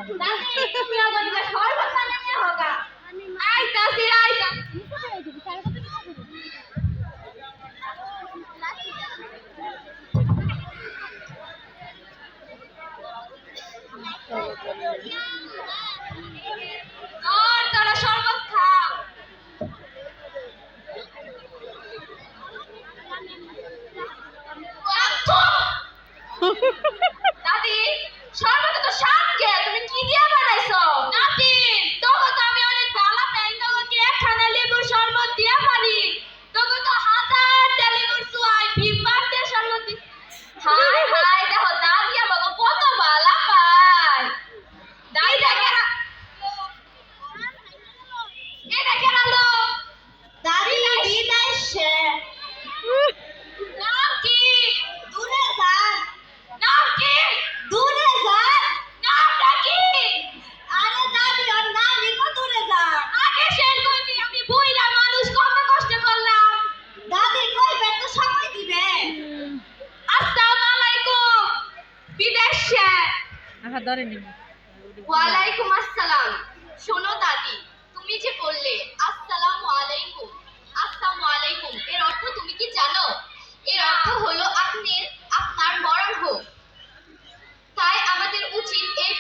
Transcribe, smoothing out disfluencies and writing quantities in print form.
दादी তুমি আমাকে শরবত বানিয়ে হোগা আইতাছি আইতা और तारा शरबत खा दादी শরবত তো শাক কে তুমি কি দিয়া বানাইছো নাতি তোকে তো আমি অনেক ভালো পাই তোকে একখানা লেবুর শরবত দিয়া পারি তোকে তো হাজারটা লেবুর সুয়াই ভিপারতে শরবত হাই হাই দেখো দাদি আমাকে কত ভালো পায় দাদি দেখে এ দেখে আলো দাদি বিদায় সে নাম কি দূরে যান নাম কি দূরে যান নামটা কি আরে দাদি ওর নাম লিখো দূরে যান আগে শেয়ার করবি আমি বুইরা মানুষ কত কষ্ট করলাম দাদি কইবে তো সময় দিবে আসসালামু আলাইকুম বিদেশে আহা ধরেনি ওয়ালাইকুম আসসালাম শোনো দাদি তুমি যে বললে আসসালামু আলাইকুম এর অর্থ তুমি কি জানো এর অর্থ হলো আপনার মরণ হোক তাই আমাদের উচিত এই